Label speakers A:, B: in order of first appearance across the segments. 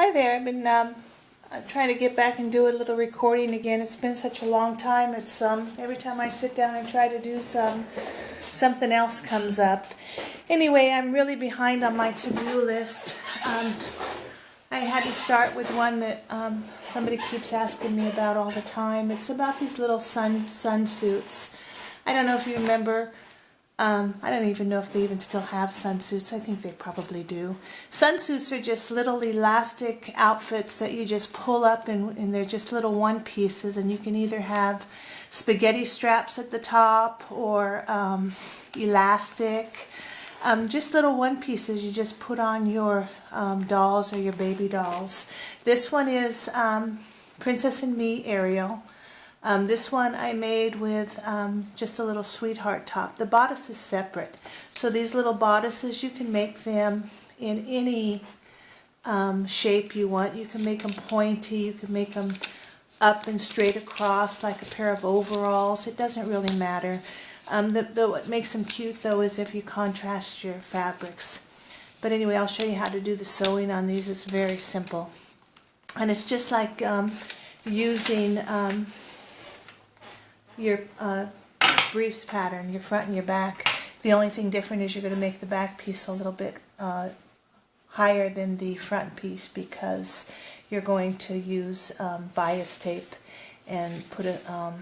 A: Hi there. I've been trying to get back and do a little recording again. It's been such a long time. It's every time I sit down and try to do something else comes up. Anyway, I'm really behind on my to-do list. I had to start with one that somebody keeps asking me about all the time. It's about these little sunsuits. I don't know if you remember. I don't even know if they even still have sunsuits. I think they probably do. Sunsuits are just little elastic outfits that you just pull up, and they're just little one pieces, and you can either have spaghetti straps at the top or elastic. Just little one pieces you just put on your dolls or your baby dolls. This one is Princess and Me Ariel. This one I made with just a little sweetheart top. The bodice is separate. So these little bodices, you can make them in any shape you want. You can make them pointy. You can make them up and straight across like a pair of overalls. It doesn't really matter. What makes them cute though is if you contrast your fabrics. But anyway, I'll show you how to do the sewing on these. It's very simple. And it's just like using your briefs pattern, your front and your back. The only thing different is you're going to make the back piece a little bit higher than the front piece because you're going to use bias tape and put a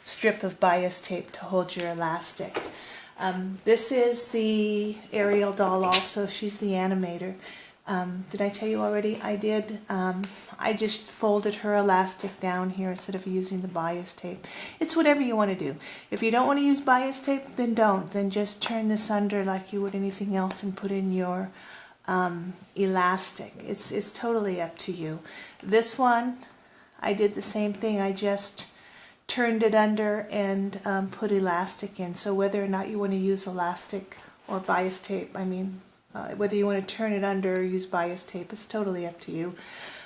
A: strip of bias tape to hold your elastic. This is the Ariel doll also. She's the animator. Did I tell you already? I did. I just folded her elastic down here instead of using the bias tape. It's whatever you want to do. If you don't want to use bias tape, then don't. Then just turn this under like you would anything else and put in your elastic. It's totally up to you. This one, I did the same thing. I just turned it under and put elastic in. So whether or not you want to use elastic or bias tape, whether you want to turn it under or use bias tape, it's totally up to you.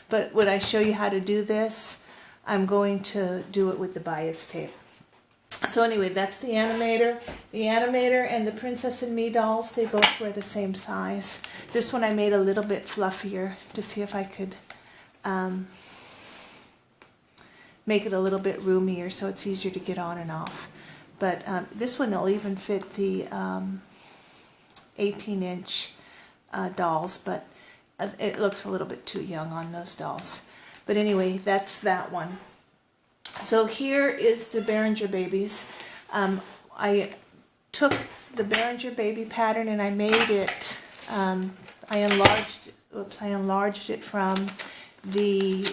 A: But when I show you how to do this, I'm going to do it with the bias tape. So anyway, that's the animator. The animator and the Princess and Me dolls, they both were the same size. This one I made a little bit fluffier to see if I could make it a little bit roomier so it's easier to get on and off. But this one will even fit the 18-inch dolls, but it looks a little bit too young on those dolls. But anyway, that's that one. So here is the Behringer babies. I took the Behringer baby pattern and I made it, I enlarged it from the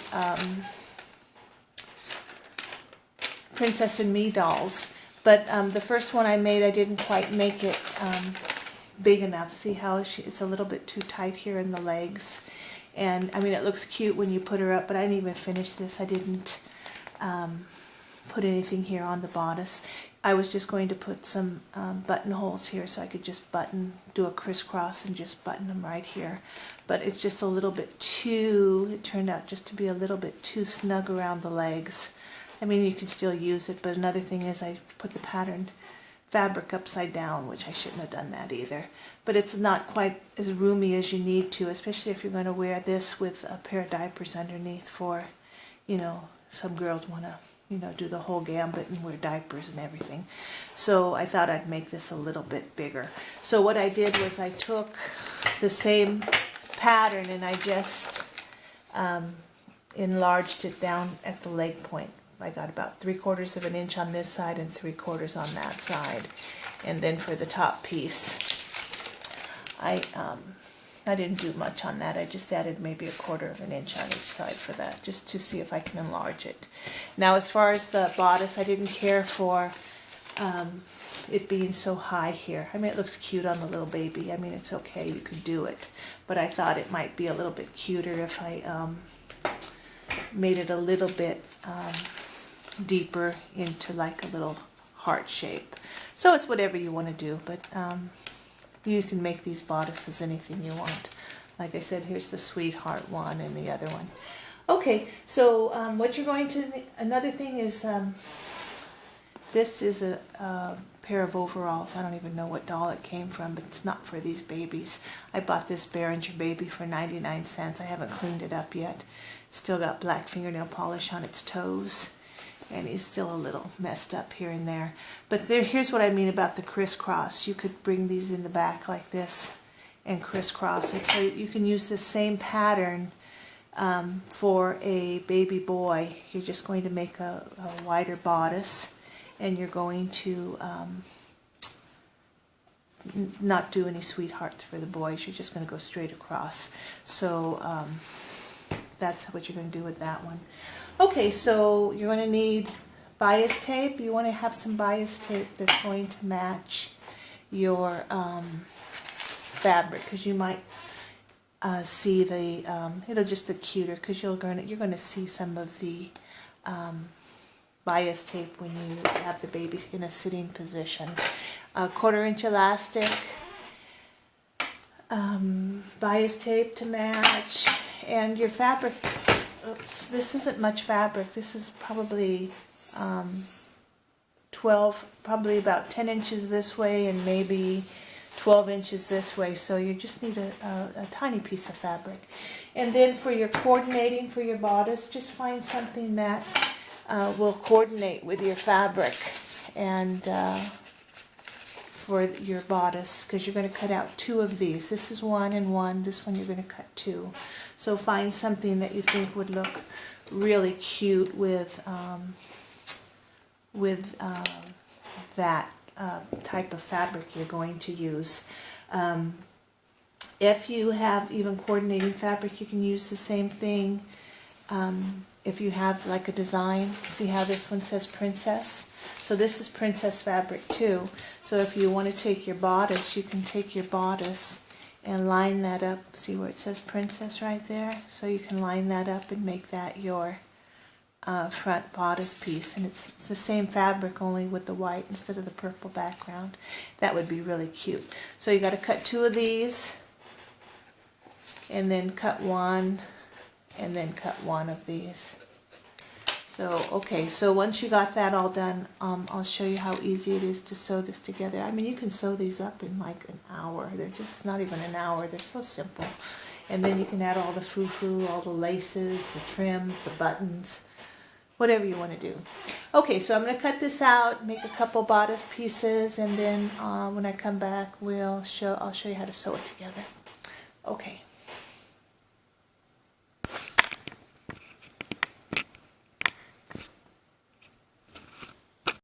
A: Princess and Me dolls. But the first one I made, I didn't quite make it big enough. See how it's a little bit too tight here in the legs. And it looks cute when you put her up, but I didn't even finish this. I didn't put anything here on the bodice. I was just going to put some buttonholes here so I could just do a crisscross and just button them right here. But it's just a little bit it turned out just to be a little bit too snug around the legs. You can still use it, but another thing is I put the patterned fabric upside down, which I shouldn't have done that either. But it's not quite as roomy as you need to, especially if you're going to wear this with a pair of diapers underneath for, some girls want to, do the whole gambit and wear diapers and everything. So I thought I'd make this a little bit bigger. So what I did was I took the same pattern and I just enlarged it down at the leg point. I got about 3/4 of an inch on this side and 3/4 on that side. And then for the top piece, I didn't do much on that. I just added maybe 1/4 of an inch on each side for that, just to see if I can enlarge it. Now as far as the bodice, I didn't care for it being so high here. It looks cute on the little baby. It's okay, you could do it. But I thought it might be a little bit cuter if I made it a little bit deeper into like a little heart shape. So it's whatever you want to do, but you can make these bodices anything you want. Like I said, here's the sweetheart one and the other one. Okay, so what you're going to, another thing is, this is a pair of overalls. I don't even know what doll it came from, but it's not for these babies. I bought this Behringer baby for 99 cents. I haven't cleaned it up yet. Still got black fingernail polish on its toes. And he's still a little messed up here and there. But here's what I mean about the crisscross. You could bring these in the back like this and crisscross it. So you can use the same pattern for a baby boy. You're just going to make a wider bodice, and you're going to not do any sweethearts for the boys. You're just going to go straight across. So that's what you're going to do with that one. Okay, so you're going to need bias tape. You want to have some bias tape that's going to match your fabric, because you might see the it'll just look cuter because you're going to see some of the bias tape when you have the baby in a sitting position. 1/4 inch elastic, bias tape to match, and your fabric. Oops, this isn't much fabric. This is probably 12, probably about 10 inches this way and maybe 12 inches this way. So you just need a tiny piece of fabric. And then for your coordinating for your bodice, just find something that will coordinate with your fabric and for your bodice, because you're going to cut out 2 of these. This is 1 and 1. This one you're going to cut 2. So find something that you think would look really cute with that type of fabric you're going to use. If you have even coordinating fabric, you can use the same thing. If you have like a design, see how this one says princess? So this is princess fabric too. So if you want to take your bodice, you can take your bodice and line that up. See where it says princess right there? So you can line that up and make that your front bodice piece. And it's the same fabric, only with the white instead of the purple background. That would be really cute. So you got to cut 2 of these, and then cut 1, and then cut 1 of these. So, okay, so once you got that all done, I'll show you how easy it is to sew this together. I mean, you can sew these up in like an hour. They're just not even an hour. They're so simple. And then you can add all the frou-frou, all the laces, the trims, the buttons, whatever you want to do. Okay, so I'm going to cut this out, make a couple bodice pieces, and then when I come back, I'll show you how to sew it together. Okay.